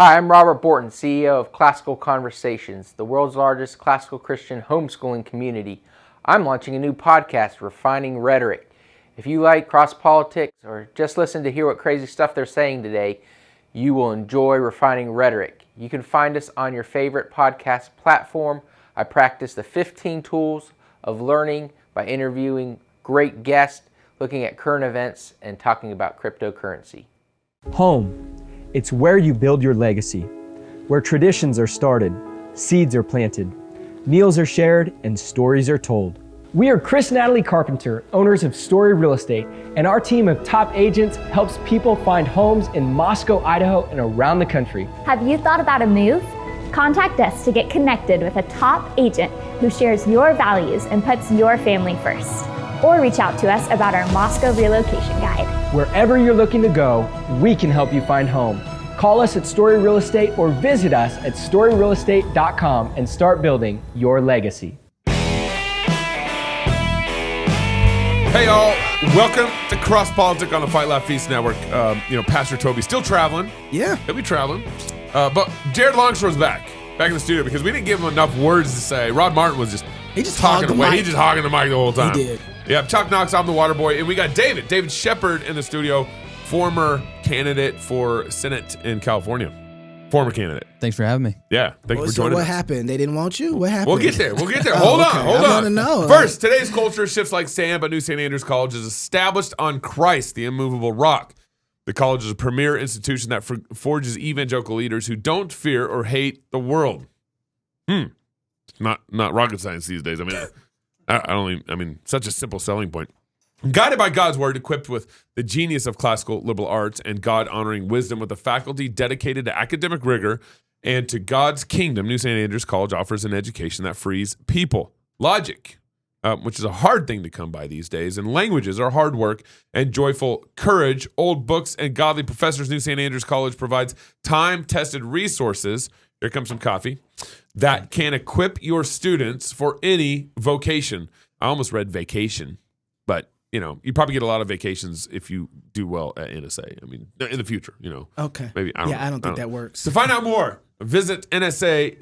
Hi, I'm Robert Borton, CEO of Classical Conversations, the world's largest classical Christian homeschooling community. I'm launching a new podcast, Refining Rhetoric. If you like cross-politics or just listen to hear what crazy stuff they're saying today, you will enjoy Refining Rhetoric. You can find us on your favorite podcast platform. I practice the 15 tools of learning by interviewing great guests, looking at current events, and talking about cryptocurrency. Home. It's where you build your legacy, where traditions are started, seeds are planted, meals are shared, and stories are told. We are Chris and Natalie Carpenter, owners of Story Real Estate, and our team of top agents helps people find homes in Moscow, Idaho, and around the country. Have you thought about a move? Contact us to get connected with a top agent who shares your values and puts your family first. Or reach out to us about our Moscow relocation guide. Wherever you're looking to go, we can help you find home. Call us at Story Real Estate or visit us at storyrealestate.com and start building your legacy. Hey y'all, welcome to Cross Politic on the Fight Laugh Feast Network. Pastor Toby still traveling. Yeah. He'll be traveling. But Jared Longshore's back in the studio because we didn't give him enough words to say. Rod Martin was just talking away. He just hogging the mic the whole time. He did. Yeah, Chuck Knox, I'm the water boy. And we got David Shepard in the studio, former candidate for Senate in California. Former candidate. Thanks for having me. Yeah, thank you for joining us. What happened? They didn't want you? What happened? We'll get there. Hold on. I want to know. First, today's culture shifts like sand, but New St. Andrews College is established on Christ, the immovable rock. The college is a premier institution that forges evangelical leaders who don't fear or hate the world. Not rocket science these days. I mean, such a simple selling point. Guided by God's word, equipped with the genius of classical liberal arts and God-honoring wisdom with a faculty dedicated to academic rigor and to God's kingdom, New St. Andrews College offers an education that frees people. Logic, which is a hard thing to come by these days, and languages are hard work and joyful courage. Old books and godly professors. New St. Andrews College provides time-tested resources. Here comes some coffee. That can equip your students for any vocation. I almost read vacation, but you probably get a lot of vacations if you do well at NSA. I mean, in the future, Okay. Maybe. I don't think that works. To find out more, visit nsa.edu.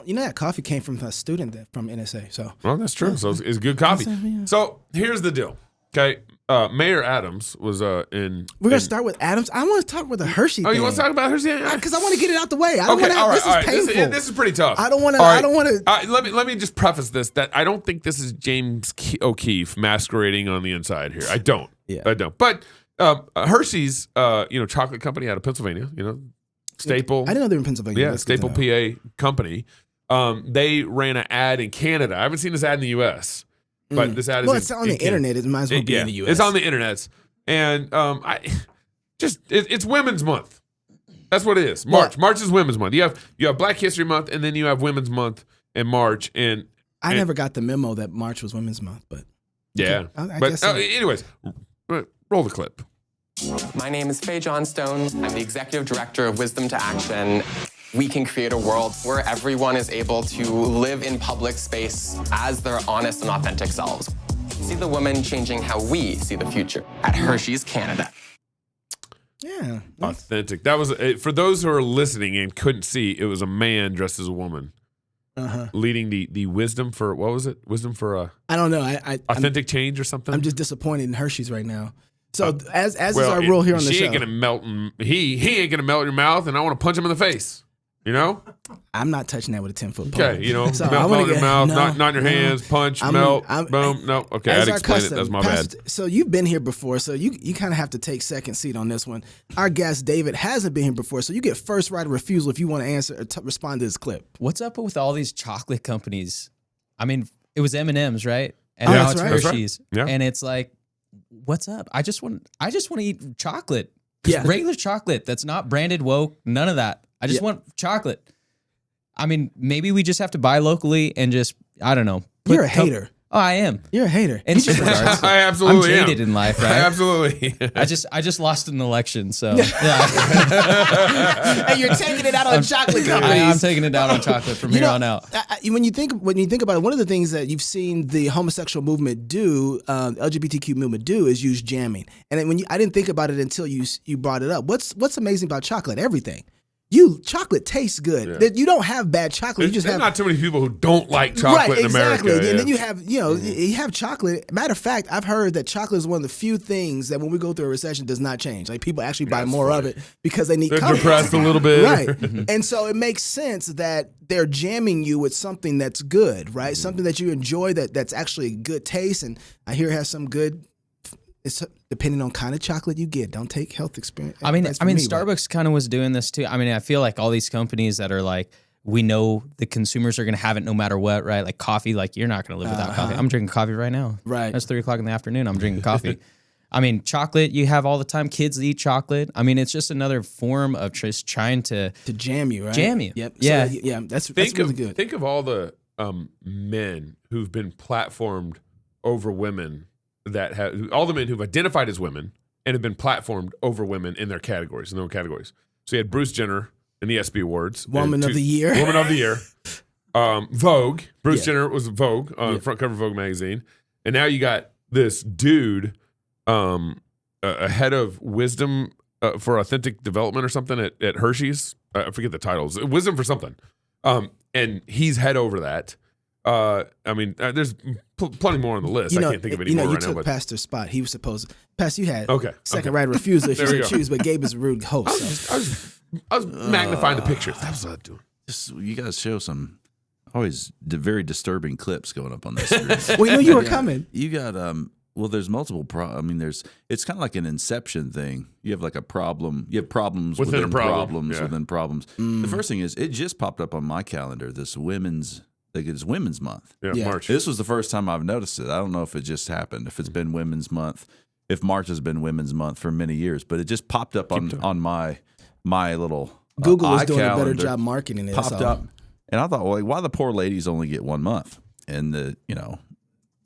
That coffee came from a student from NSA. So. Well, that's true. So it's good coffee. So here's the deal. Okay. Mayor Adams was in. We're gonna start with Adams. I want to talk with the Hershey. Oh, you want to talk about Hershey? Because I want to get it out the way. This is painful. This is pretty tough. I don't want to. Let me just preface this that I don't think this is James O'Keefe masquerading on the inside here. I don't. Yeah. I don't. But Hershey's, chocolate company out of Pennsylvania. Staple. I didn't know they were in Pennsylvania. Yeah, Staple PA company. They ran an ad in Canada. I haven't seen this ad in the U.S. But this ad is it's on the internet. It might as well be in the U.S. It's on the internet, and it's Women's Month. That's what it is. March. March is Women's Month. You have Black History Month, and then you have Women's Month in March. And I never got the memo that March was Women's Month, but yeah. I guess so. Anyways, roll the clip. My name is Faye Johnstone. I'm the Executive Director of Wisdom to Action. We can create a world where everyone is able to live in public space as their honest and authentic selves. See the women changing how we see the future at Hershey's Canada. Yeah. Authentic. That was, for those who are listening and couldn't see, it was a man dressed as a woman. Leading the wisdom for, what was it? Wisdom for I don't know. authentic change or something? I'm just disappointed in Hershey's right now. So as is our rule here on the show. He ain't gonna melt in your mouth, and I want to punch him in the face. I'm not touching that with a 10-foot pole. Okay, so melt in your mouth, not in your hands, punch, melt, boom. No, okay, I'd explain it. That's my bad. So you've been here before, so you kind of have to take second seat on this one. Our guest, David, hasn't been here before, so you get first right of refusal if you want to answer or respond to this clip. What's up with all these chocolate companies? I mean, it was M&M's, right? And now it's Hershey's. Right. Yeah. And it's like, what's up? I just want to eat chocolate. Just regular chocolate that's not branded woke, none of that. I just want chocolate. I mean, maybe we just have to buy locally and just, I don't know. You're a hater. Oh, I am. You're a hater. In some regards. I absolutely I'm jaded in life, right? Absolutely. I just lost an election, so yeah. And you're taking it out on chocolate companies. I'm taking it out on chocolate from here on out. When you think about it, one of the things that you've seen the homosexual movement do, LGBTQ movement do, is use jamming. And I didn't think about it until you brought it up. What's amazing about chocolate? Everything. Chocolate tastes good. Yeah. You don't have bad chocolate. You just have not too many people who don't like chocolate in exactly. America. And then you have, you have chocolate. Matter of fact, I've heard that chocolate is one of the few things that when we go through a recession does not change. Like people actually buy more of it because they need They're comfort. depressed a little bit. Right. And so it makes sense that they're jamming you with something that's good, right? Something that you enjoy that's actually a good taste. And I hear it has some good. It's depending on kind of chocolate you get. Don't take health experience. I mean, Starbucks kind of was doing this too. I mean, I feel like all these companies that are like, we know the consumers are going to have it no matter what, right? Like coffee, like you're not going to live without coffee. I'm drinking coffee right now. Right. It's 3:00 in the afternoon. I'm drinking coffee. I mean, chocolate you have all the time. Kids eat chocolate. I mean, it's just another form of just trying to jam you, right? Jam you. Yep. Yeah. So, that's really good. Think of all the men who've been platformed over women. All the men who've identified as women and have been platformed over women in their categories, in their own categories. So you had Bruce Jenner in the ESPY Awards. Woman of the Year. Woman of the Year. Vogue. Bruce Jenner was Vogue, front cover of Vogue magazine. And now you got this dude, a head of wisdom for authentic development or something at Hershey's. I forget the titles. Wisdom for something. And he's head over that. I mean, there's plenty more on the list. I can't think of any more right now. You took Pastor's spot. He was supposed to. Pastor, you had second right of refusal if you should choose, but Gabe is a rude host. I was magnifying the pictures. That was what I was doing. You guys show some always very disturbing clips going up on this screen. We knew you were coming. You got well, there's multiple it's kind of like an Inception thing. You have like a problem. You have problems within problems within problems. The first thing is, it just popped up on my calendar. This Women's Month. Yeah, March. This was the first time I've noticed it. I don't know if it just happened, if it's been Women's Month, if March has been Women's Month for many years, but it just popped up on my little Google is doing a better calendar. job marketing it. Popped up, and I thought, well, why the poor ladies only get 1 month, and the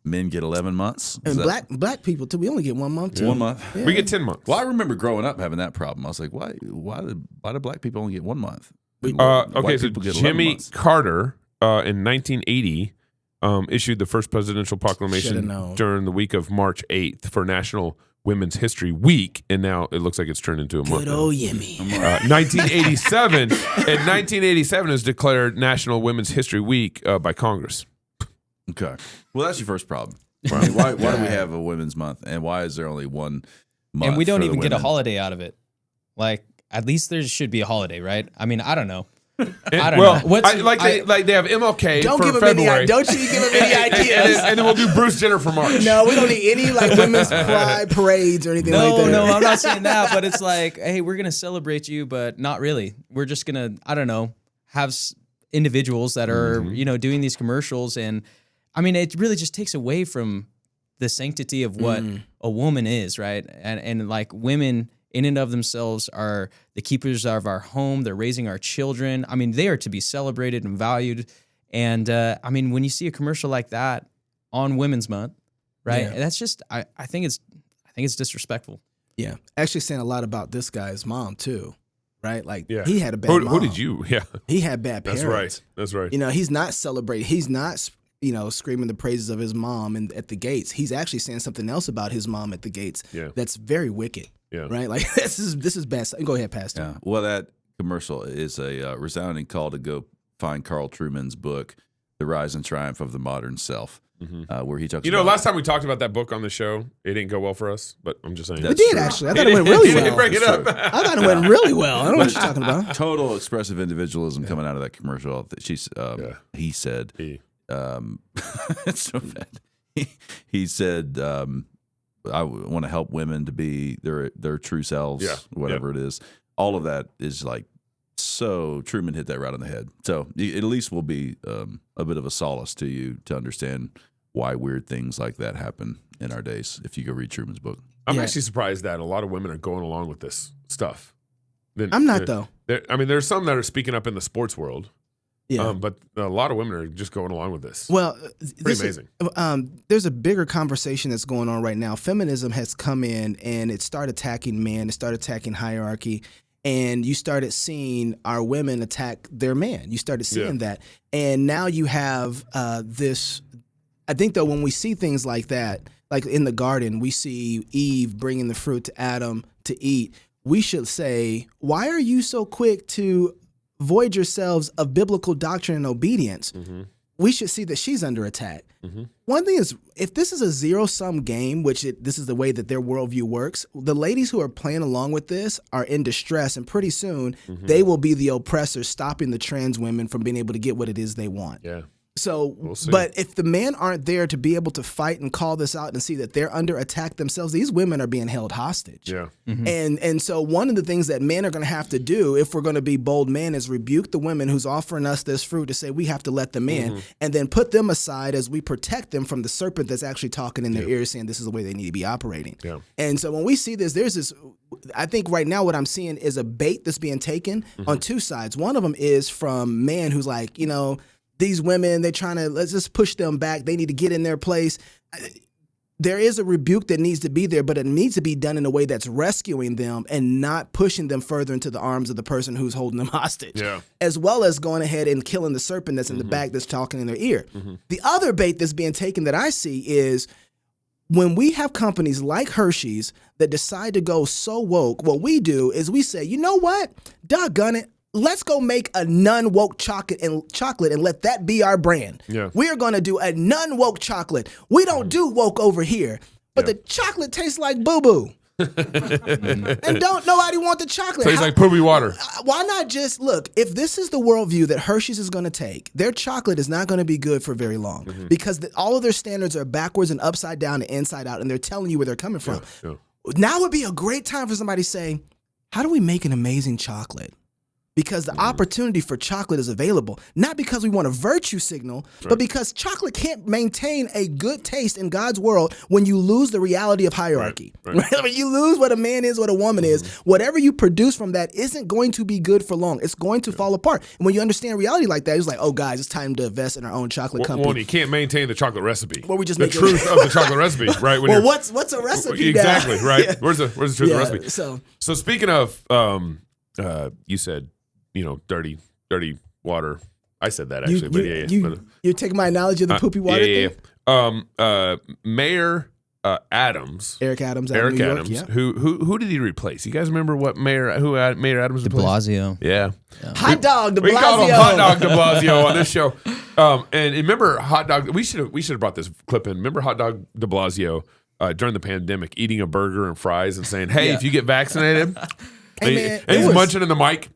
men get 11 months, and black people too. We only get 1 month too. 1 month. Yeah. We get 10 months. Well, I remember growing up having that problem. I was like, why do black people only get 1 month? Okay, so Jimmy Carter in 1980 issued the first presidential proclamation during the week of March 8th for National Women's History Week, and now it looks like it's turned into a month. Good old Yimmy. 1987 is declared National Women's History Week by Congress. Okay. Well, that's your first problem. I mean, why do we have a Women's Month, and why is there only 1 month? And we don't even get a holiday out of it. Like, at least there should be a holiday, right? I mean, I don't know. I don't know. They have MLK don't for give February. Don't you give them any ideas. And then we'll do Bruce Jenner for March. No, we don't need any women's pride parades or anything like that. No, I'm not saying that. But it's like, hey, we're going to celebrate you, but not really. We're just going to, I don't know, have individuals that are, doing these commercials. And I mean, it really just takes away from the sanctity of what a woman is, right? And like women in and of themselves are the keepers of our home. They're raising our children. I mean, they are to be celebrated and valued. And I mean, when you see a commercial like that on Women's Month, right? Yeah. That's just, I think it's disrespectful. Yeah, actually saying a lot about this guy's mom too, right? Like he had a bad mom. Who did you? Yeah, he had bad parents. That's right. He's not celebrating. He's not screaming the praises of his mom at the gates. He's actually saying something else about his mom at the gates. Yeah. That's very wicked. Yeah. Right? Like this is bad. Go ahead, Pastor. Yeah. Well, that commercial is a resounding call to go find Carl Trueman's book, The Rise and Triumph of the Modern Self, where he talks about... last time we talked about that book on the show, it didn't go well for us, but I'm just saying. It did, actually. I thought it went really well. He didn't bring it up. I thought it went really well. I don't know what you're talking about. Total expressive individualism coming out of that commercial. He said... it's so bad. He said... I want to help women to be their true selves, whatever it is. All of that is like, so Truman hit that right on the head. So it at least will be a bit of a solace to you to understand why weird things like that happen in our days if you go read Truman's book. I'm actually surprised that a lot of women are going along with this stuff. I'm not, though. I mean, there's some that are speaking up in the sports world. Yeah. But a lot of women are just going along with this. Well, Pretty amazing. There's a bigger conversation that's going on right now. Feminism has come in and it started attacking men. It started attacking hierarchy. And you started seeing our women attack their man. You started seeing that. And now you have this. I think, though, when we see things like that, like in the garden, we see Eve bringing the fruit to Adam to eat. We should say, why are you so quick to void yourselves of biblical doctrine and obedience? Mm-hmm. We should see that she's under attack. Mm-hmm. One thing is, if this is a zero-sum game, this is the way that their worldview works, the ladies who are playing along with this are in distress, and pretty soon they will be the oppressors, stopping the trans women from being able to get what it is they want. Yeah. So, We'll see. but if the men aren't there to be able to fight and call this out and see that they're under attack themselves, these women are being held hostage. Yeah. And so one of the things that men are going to have to do, if we're going to be bold men, is rebuke the women who's offering us this fruit to say we have to let them in, and then put them aside as we protect them from the serpent that's actually talking in their ears saying this is the way they need to be operating. Yeah. And so when we see this, there's this, I think right now what I'm seeing is a bait that's being taken on two sides. One of them is from man who's like, these women, they're trying to, let's just push them back. They need to get in their place. There is a rebuke that needs to be there, but it needs to be done in a way that's rescuing them and not pushing them further into the arms of the person who's holding them hostage, as well as going ahead and killing the serpent that's in the back that's talking in their ear. The other bait that's being taken that I see is when we have companies like Hershey's that decide to go so woke, what we do is we say, you know what? Doggone it. Let's go make a non-woke chocolate and let that be our brand. Yeah. We are going to do a non-woke chocolate. We don't do woke over here, but the chocolate tastes like boo-boo. And don't nobody want the chocolate. Tastes like poopy water. Why not just look, if this is the worldview that Hershey's is going to take, their chocolate is not going to be good for very long because all of their standards are backwards and upside down and inside out, and they're telling you where they're coming from. Now would be a great time for somebody to say, how do we make an amazing chocolate? Because the opportunity for chocolate is available, not because we want a virtue signal, but because chocolate can't maintain a good taste in God's world when you lose the reality of hierarchy. Right. When you lose what a man is, what a woman is, whatever you produce from that isn't going to be good for long. It's going to fall apart. And when you understand reality like that, it's like, oh, guys, it's time to invest in our own chocolate company. Well, you can't maintain the chocolate recipe. Well, we just the truth of the chocolate recipe, right? Well, what's a recipe? Exactly, now? right? Where's the truth of the recipe? So speaking of, you said, dirty water. I said that actually, you take my analogy of the poopy water thing? Mayor Adams. Eric Adams. Who did he replace? You guys remember what Mayor Adams De replaced? Blasio. Yeah. Hot dog De Blasio. We called him Hot Dog De Blasio on this show. And remember Hot Dog, we should have brought this clip in. Remember Hot Dog De Blasio during the pandemic eating a burger and fries and saying, hey, if you get vaccinated, and he's munching in the mic.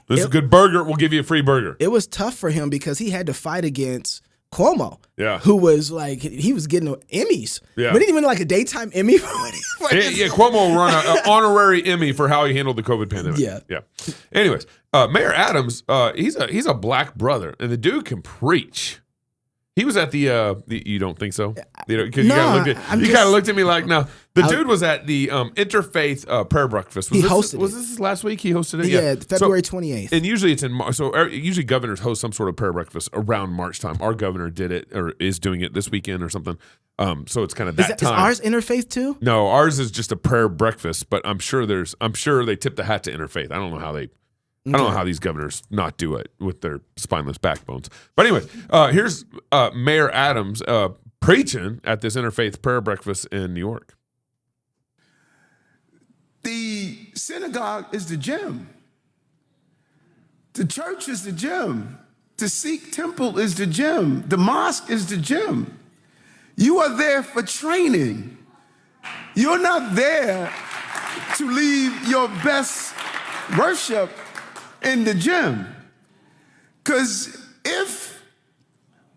This is a good burger. We'll give you a free burger. It was tough for him because he had to fight against Cuomo, who was like, he was getting Emmys. Yeah. We didn't even like a daytime Emmy. Cuomo won an honorary Emmy for how he handled the COVID pandemic. Yeah. Anyways, Mayor Adams, he's a black brother, and the dude can preach. He was at the you don't think so? Because you kind of looked at me like, no. The dude was at the interfaith prayer breakfast. Was this last week? He hosted it? Yeah, February 28th. And usually it's in March. So usually governors host some sort of prayer breakfast around March time. Our governor did it or is doing it this weekend or something. So it's kind of that time. Is ours interfaith too? No, ours is just a prayer breakfast, but I'm sure they tip the hat to interfaith. I don't know how they I don't know how these governors not do it with their spineless backbones. But anyway, here's Mayor Adams preaching at this interfaith prayer breakfast in New York. The synagogue is the gym. The church is the gym. The Sikh temple is the gym. The mosque is the gym. You are there for training. You're not there to leave your best worship in the gym. Because if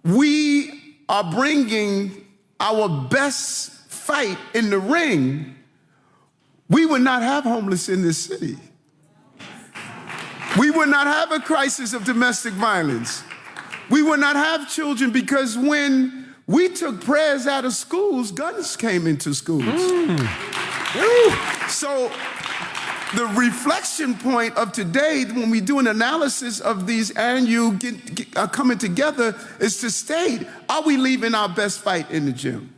we are bringing our best fight in the ring, we would not have homeless in this city. We would not have a crisis of domestic violence. We would not have children, because when we took prayers out of schools, guns came into schools. So The reflection point of today, when we do an analysis of these annual coming together, is to state, are we leaving our best fight in the gym?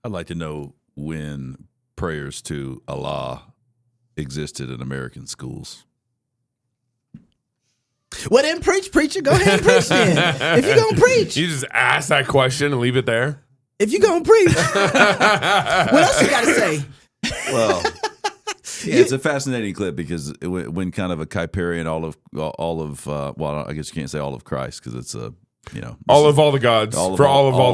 I'd like to know when prayers to Allah existed in American schools. Well, then preach, preacher. Go ahead and preach then. If you're going to preach. You just ask that question and leave it there? If you're going to preach. What else you got to say? Well, yeah, it's a fascinating clip because when kind of a Kuyperian all of well, I guess you can't say all of Christ because it's a all the gods all the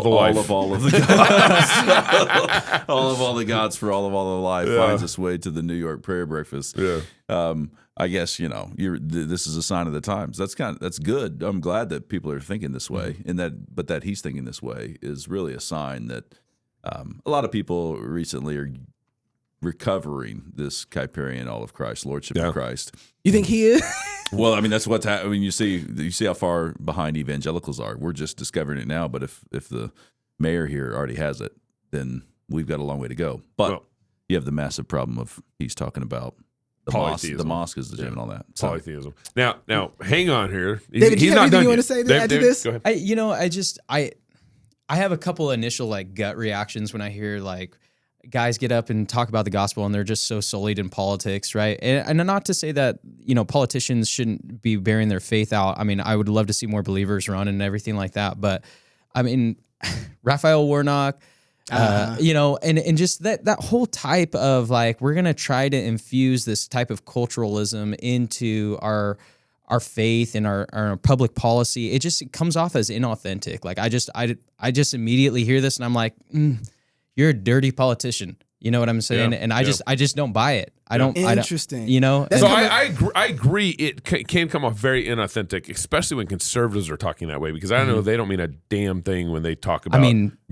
life, all of the gods, all the gods for all the life finds its way to the New York prayer breakfast. Yeah. I guess this is a sign of the times. That's good. I'm glad that people are thinking this way, but that he's thinking this way is really a sign that a lot of people recently are recovering this Kuyperian all of Christ, Lordship of Christ. You think he is? Well, I mean, that's what's happening. I mean, you see how far behind evangelicals are. We're just discovering it now, but if the mayor here already has it, then we've got a long way to go. But you have the massive problem of he's talking about the mosque is the gym and all that. So. Polytheism. Now, hang on here. David, he's not done you yet. want to say to this? Go ahead. I have a couple of initial gut reactions when I hear guys get up and talk about the gospel and they're just so sullied in politics, right? And not to say that, politicians shouldn't be bearing their faith out. I mean, I would love to see more believers run and everything like that. But I mean, Raphael Warnock, and just that whole type of we're going to try to infuse this type of culturalism into our faith and our public policy. It comes off as inauthentic. I just immediately hear this and I'm like, you're a dirty politician. You know what I'm saying? And I just don't buy it. I don't. Interesting. So I agree. It can come off very inauthentic, especially when conservatives are talking that way, because I know they don't mean a damn thing when they talk about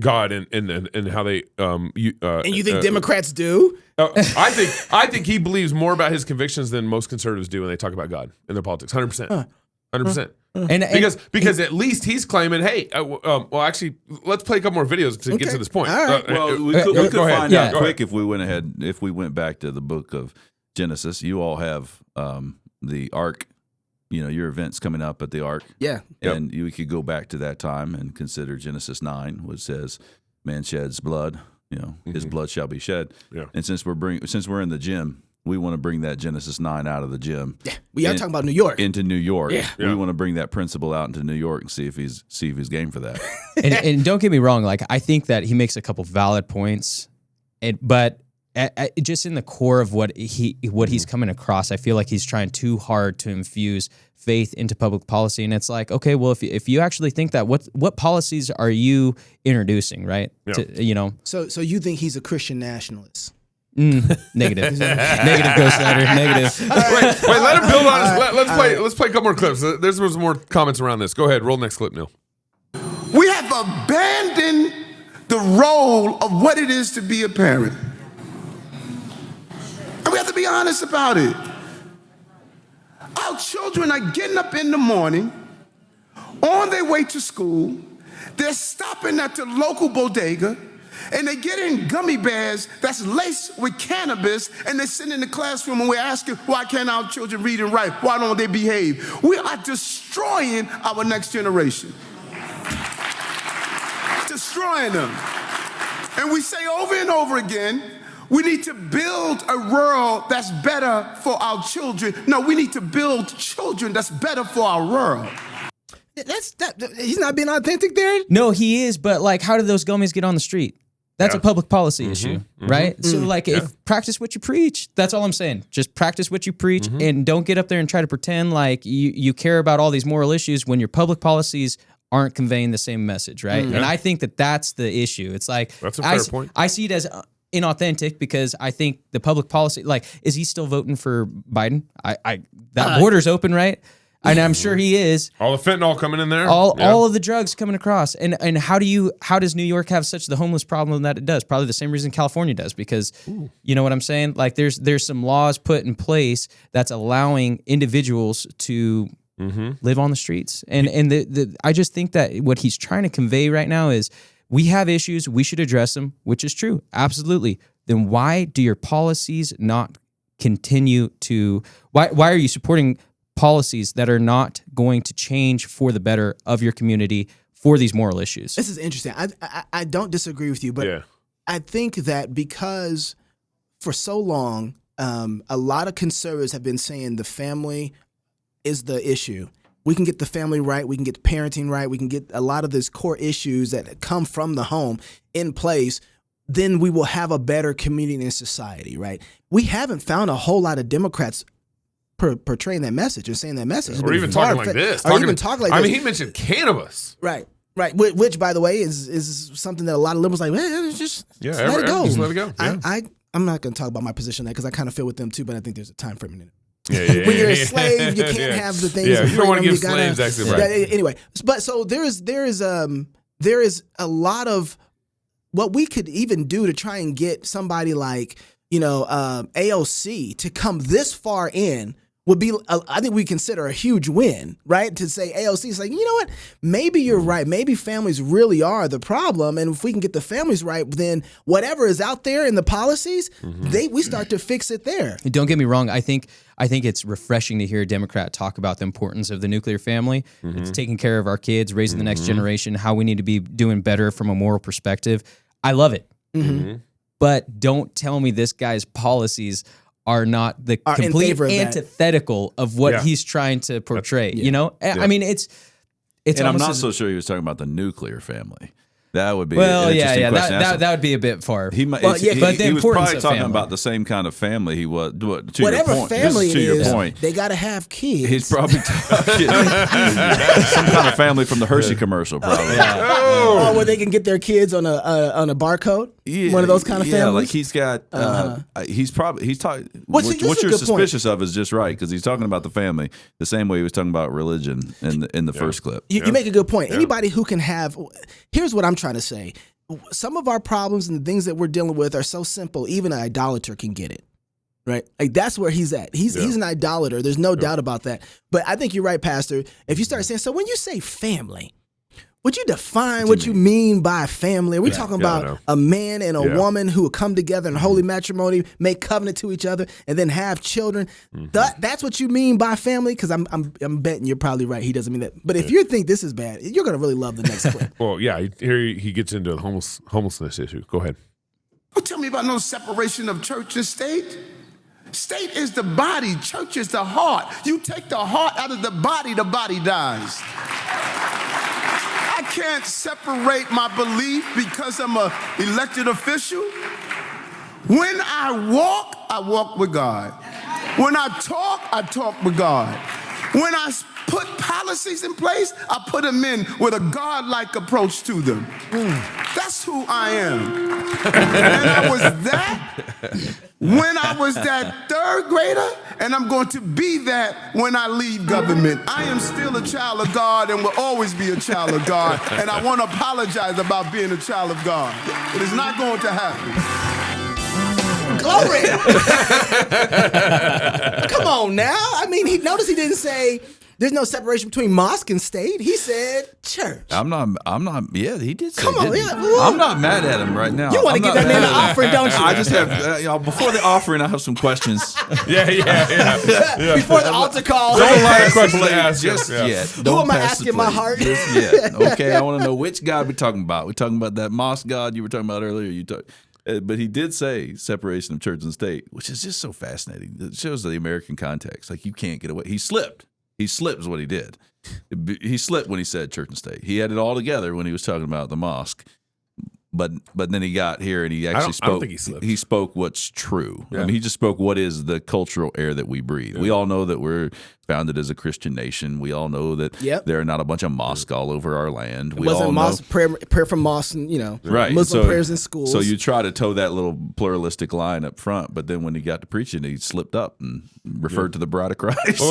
God and how they. And you think Democrats do? I think he believes more about his convictions than most conservatives do when they talk about God in their politics. 100%. 100%. Because at least he's claiming, hey, well, actually, let's play a couple more videos to get to this point. All right. Well, we could find out quick if we went back to the book of Genesis. You all have the Ark, your events coming up at the Ark. Yeah. And we could go back to that time and consider Genesis 9, which says, man sheds blood, his blood shall be shed. Yeah. And since we're in the gym, we want to bring that Genesis 9 out of the gym. Yeah, we are talking about New York. Into New York. Yeah. We want to bring that principle out into New York and see if he's game for that. and don't get me wrong, I think that he makes a couple valid points, but just in the core of what he's coming across, I feel like he's trying too hard to infuse faith into public policy. And it's like, okay, well, if you actually think that, what policies are you introducing, right? Yeah. So you think he's a Christian nationalist? Negative. Negative, Ghostwriter. Negative. Wait, let him build on this. Let's play a couple more clips. There's some more comments around this. Go ahead, roll next clip, Neil. We have abandoned the role of what it is to be a parent. And we have to be honest about it. Our children are getting up in the morning, on their way to school. They're stopping at the local bodega, and they get in gummy bears that's laced with cannabis, and they sit in the classroom and we're asking, why can't our children read and write? Why don't they behave? We are destroying our next generation. Destroying them. And we say over and over again, we need to build a world that's better for our children. No, we need to build children that's better for our world. He's not being authentic there? No, he is, but how do those gummies get on the street? That's a public policy issue, right? So if practice what you preach. That's all I'm saying. Just practice what you preach and don't get up there and try to pretend like you care about all these moral issues when your public policies aren't conveying the same message, right? And I think that's the issue. It's that's a fair point. I see it as inauthentic because I think the public policy, is he still voting for Biden? That border's open, right? And I'm sure he is. All the fentanyl coming in there. All of the drugs coming across. And how does New York have such the homeless problem that it does? Probably the same reason California does, because you know what I'm saying? There's some laws put in place that's allowing individuals to live on the streets. And I just think that what he's trying to convey right now is we have issues, we should address them, which is true. Absolutely. Then why do your policies not continue to, why are you supporting policies that are not going to change for the better of your community for these moral issues? This is interesting. I don't disagree with you, but I think that because for so long, a lot of conservatives have been saying the family is the issue. We can get the family right. We can get the parenting right. We can get a lot of these core issues that come from the home in place. Then we will have a better community and society, right? We haven't found a whole lot of Democrats portraying that message and saying that message. Or even talking like this. Or even talking like this. I mean, he mentioned cannabis. Right. Which, by the way, is something that a lot of liberals like, man, just let it go. Just let it go. Yeah. I'm not going to talk about my position on that because I kind of feel with them too, but I think there's a time frame in it. Yeah, when you're a slave, you can't have the things. Yeah, you don't want to give freedom. slaves access. Right. Anyway, but so there is a lot of what we could even do to try and get somebody like AOC to come this far in would be, I think we consider a huge win, right? To say AOC is like, you know what? Maybe you're right. Maybe families really are the problem, and if we can get the families right, then whatever is out there in the policies, we start to fix it there. Don't get me wrong. I think it's refreshing to hear a Democrat talk about the importance of the nuclear family. It's taking care of our kids, raising the next generation, how we need to be doing better from a moral perspective. I love it. But don't tell me this guy's policies are not the complete antithetical of what he's trying to portray. You know, I mean, it's. And I'm not so sure he was talking about the nuclear family. That would be well, an interesting question. That would be a bit far. He was probably talking about the same kind of family he was. To whatever your point, family to it your is, point, they got to have kids. He's probably talking some kind of family from the Hershey commercial, probably. Or where they can get their kids on a barcode. Yeah, one of those kind of families. Yeah, like he's got. He's talking. What you're suspicious of is just right because he's talking about the family the same way he was talking about religion in the first clip. You make a good point. Anybody who can have. Here's what I'm trying to say. Some of our problems and the things that we're dealing with are so simple, even an idolater can get it. Right? Like that's where he's at. He's an idolater. There's no doubt about that. But I think you're right, Pastor. If you start saying, so when you say family, would you define what you mean by family? Are we talking about a man and a woman who will come together in holy matrimony, make covenant to each other, and then have children? That's what you mean by family? Because I'm betting you're probably right. He doesn't mean that. But if you think this is bad, you're going to really love the next clip. Well, yeah. Here he gets into the homelessness issue. Go ahead. Don't tell me about no separation of church and state. State is the body. Church is the heart. You take the heart out of the body dies. I can't separate my belief because I'm an elected official. When I walk with God. When I talk with God. When I put policies in place, I put them in with a God-like approach to them. That's who I am. And I was that when I was that third grader, and I'm going to be that when I leave government. I am still a child of God and will always be a child of God. And I want to apologize about being a child of God. It is not going to happen. Glory! Come on now. I mean, notice he didn't say there's no separation between mosque and state. He said church. I'm not. Yeah, he did say. Come on, I'm not mad at him right now. You want to give that man an offering, don't you? I just have before the offering, I have some questions. Yeah. Before the altar call. Don't allow the question to ask just yet. Who am I asking my heart? Just yet. Okay, I want to know which God we're talking about. We're talking about that mosque God you were talking about earlier. But he did say separation of church and state, which is just so fascinating. It shows the American context. Like you can't get away. He slipped. He slipped is what he did. He slipped when he said church and state. He had it all together when he was talking about the mosque. But then he got here and he actually spoke. I don't think he slipped. He spoke what's true. Yeah. I mean, he just spoke what is the cultural air that we breathe. Yeah. We all know that we're founded as a Christian nation. We all know that there are not a bunch of mosques all over our land. It wasn't mosque prayer from mosque and right. Muslim prayers in schools. So you try to toe that little pluralistic line up front, but then when he got to preaching, he slipped up and referred to the bride of Christ. Well,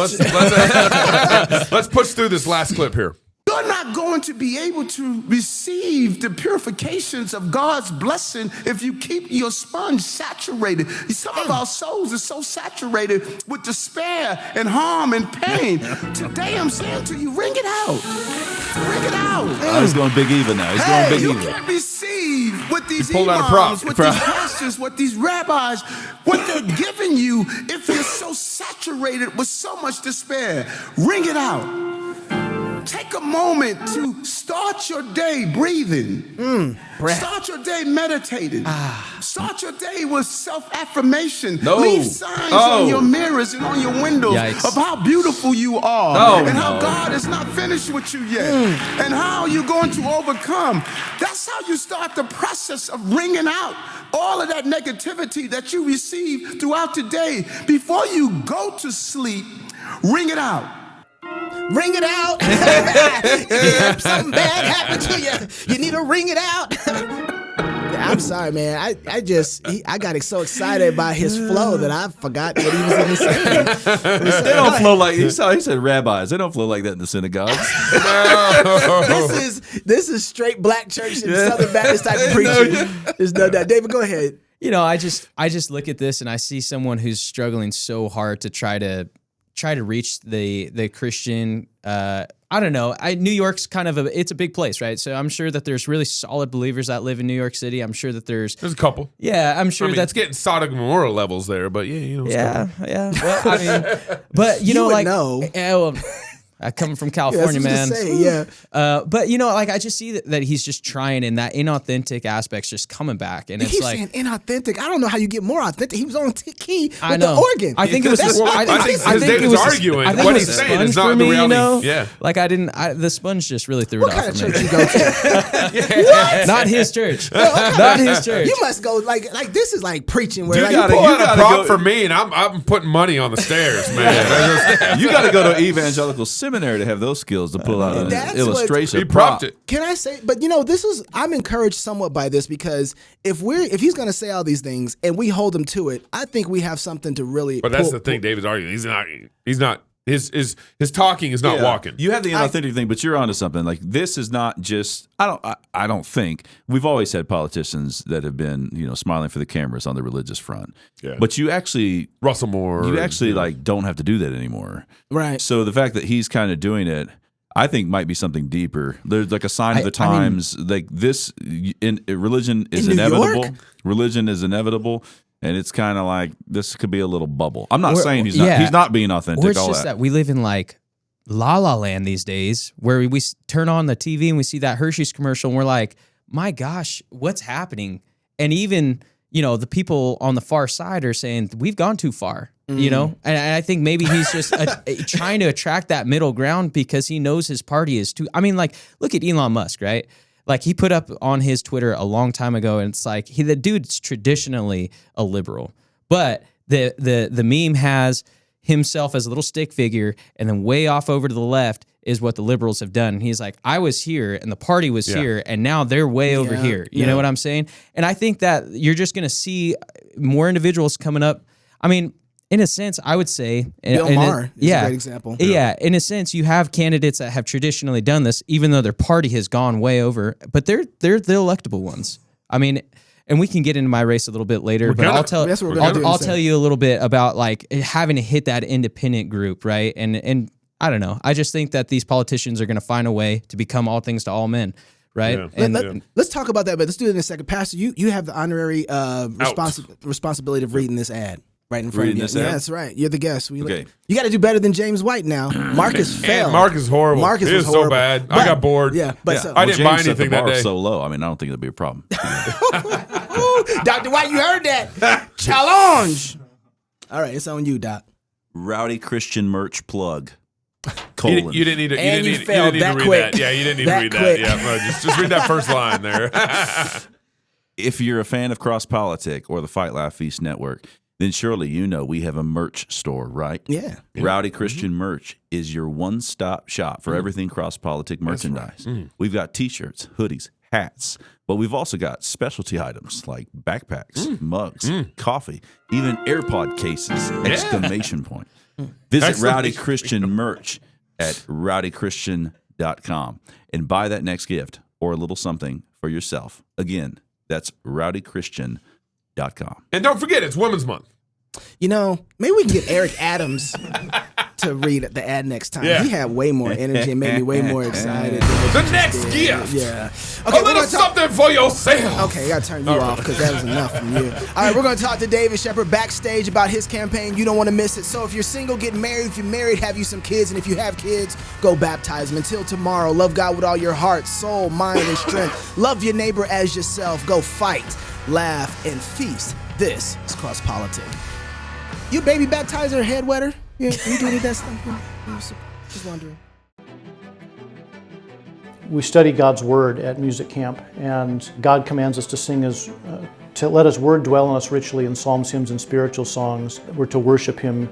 let's push through this last clip here. You're not going to be able to receive the purifications of God's blessing if you keep your sponge saturated. Some of our souls are so saturated with despair and harm and pain. Today I'm saying to you, wring it out. Bring it out. Oh, he's going Big Eva now. He's going Big You Eva. can't receive what these pulled out a prop. imams, what these pastors, what these rabbis, what they're giving you if you're so saturated with so much despair. Ring it out. Take a moment to start your day breathing. Start your day meditating. Start your day with self-affirmation. No. Leave signs on your mirrors and on your windows of how beautiful you are and how God is not finished with you yet and how you're going to overcome. That's how you start the process of wringing out all of that negativity that you receive throughout the day. Before you go to sleep, ring it out. Ring it out. If something bad happened to you, you need to ring it out. I'm sorry, man. I got so excited by his flow that I forgot what he was even saying. They don't flow like he said. Rabbis, they don't flow like that in the synagogues. This is straight black church and Southern Baptist type of preaching. There's no doubt. David, go ahead. You know, I just look at this and I see someone who's struggling so hard to try to reach the Christian. I don't know. New York's kind of it's a big place, right? So I'm sure that there's really solid believers that live in New York City. I'm sure that there's a couple. Yeah, I'm sure that's getting Sodom and Gomorrah levels there, but yeah. Well, I mean, but you know, like, well, I come from California, man. But you know, like I just see that he's just trying, and that inauthentic aspect's just coming back, and it's like saying inauthentic. I don't know how you get more authentic. He was on key with I know. the organ. I think it was. I think it was arguing. What he's saying is not the reality. You know? Yeah, like the sponge just really threw it off. What kind of for me. church you go to? What? Not his church. Not his church. You must go like this is like preaching where you like pull out a prop for me, and I'm putting money on the stairs, man. You got to go to evangelical seminary to have those skills to pull out an illustration. He propped it. Can I say? But you know, I'm encouraged somewhat by this because if he's going to say all these things and we hold him to it, I think we have something to really. But that's the thing, David's arguing. He's not. His talking is not walking. You have the inauthentic thing, but you're onto something. Like this is not just. I don't think we've always had politicians that have been smiling for the cameras on the religious front. Yeah. But you actually Russell Moore. You actually like don't have to do that anymore. Right. So the fact that he's kind of doing it, I think might be something deeper. There's like a sign of the times. Like this, religion is inevitable. Religion is inevitable. And it's kind of like this could be a little bubble. I'm not saying he's not being authentic. Or it's just that we live in like La La Land these days, where we turn on the TV and we see that Hershey's commercial, and we're like, "My gosh, what's happening?" And even the people on the far side are saying we've gone too far. And I think maybe he's just trying to attract that middle ground because he knows his party is too. I mean, like look at Elon Musk, right? Like he put up on his Twitter a long time ago, and it's like the dude's traditionally a liberal, but the meme has himself as a little stick figure, and then way off over to the left is what the liberals have done. And he's like, I was here, and the party was here, and now they're way over here. You know what I'm saying? And I think that you're just going to see more individuals coming up. I mean, in a sense, I would say Bill Maher is a great example. Yeah, in a sense, you have candidates that have traditionally done this, even though their party has gone way over, but they're the electable ones. I mean, and we can get into my race a little bit later, but I'll tell you a little bit about like having to hit that independent group, right? And I don't know. I just think that these politicians are going to find a way to become all things to all men. Right. Yeah. And let's talk about that, but let's do it in a second. Pastor, you have the honorary responsibility of reading this ad. Right in front of you. Yeah, that's right. You're the guest. You got to do better than James White now. Marcus failed. Marcus is horrible. Marcus was so bad. I got bored. Yeah, but I didn't buy anything that day. So low. I mean, I don't think it'll be a problem. Dr. White, you heard that? Challenge. All right, it's on you, Doc. Rowdy Christian merch plug. You didn't need to. You didn't need to read that. Yeah, you didn't need to read that. Yeah, just read that first line there. If you're a fan of Cross Politic or the Fight Laugh Feast Network, then surely we have a merch store, right? Yeah. Rowdy Christian Merch is your one-stop shop for everything cross-politic merchandise. Right. We've got T-shirts, hoodies, hats, but we've also got specialty items like backpacks, mugs, coffee, even AirPod cases, exclamation point. Visit Rowdy Christian Merch at rowdychristian.com and buy that next gift or a little something for yourself. Again, that's rowdychristian.com. And don't forget, it's Women's Month. Maybe we can get Eric Adams to read the ad next time. Yeah. He had way more energy and made me way more excited. The next gift. Yeah. A little something for yourself. Okay, I gotta turn you off because that was enough from you. All right, we're gonna talk to David Shepard backstage about his campaign. You don't want to miss it. So if you're single, get married. If you're married, have you some kids. And if you have kids, go baptize them. Until tomorrow, love God with all your heart, soul, mind, and strength. Love your neighbor as yourself. Go fight, laugh, and feast. This is Cross Politic. You baby baptizer, head wetter? Yeah, you do any of that stuff? Just wondering. We study God's Word at music camp, and God commands us to sing to let His Word dwell in us richly in psalms, hymns, and spiritual songs. We're to worship Him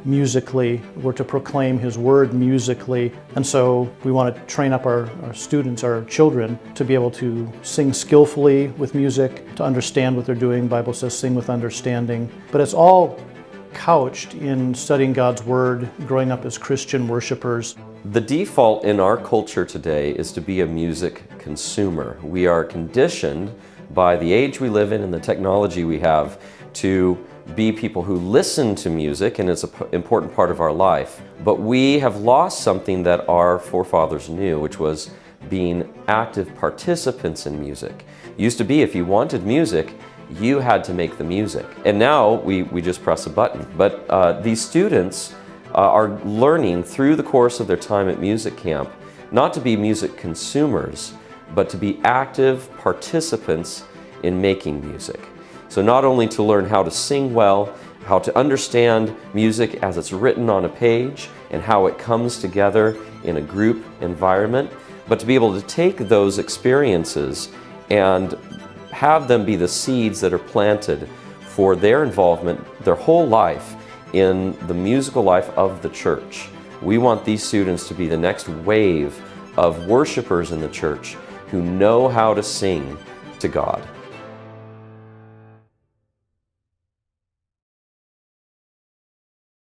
musically. We're to proclaim His Word musically. And so we want to train up our students, our children, to be able to sing skillfully with music, to understand what they're doing. The Bible says sing with understanding. But it's all couched in studying God's Word, growing up as Christian worshipers. The default in our culture today is to be a music consumer. We are conditioned by the age we live in and the technology we have to be people who listen to music, and it's an important part of our life. But we have lost something that our forefathers knew, which was being active participants in music. It used to be if you wanted music, you had to make the music. And now we just press a button. But these students are learning through the course of their time at music camp not to be music consumers, but to be active participants in making music. So not only to learn how to sing well, how to understand music as it's written on a page and how it comes together in a group environment, but to be able to take those experiences and have them be the seeds that are planted for their involvement their whole life in the musical life of the church. We want these students to be the next wave of worshipers in the church who know how to sing to God.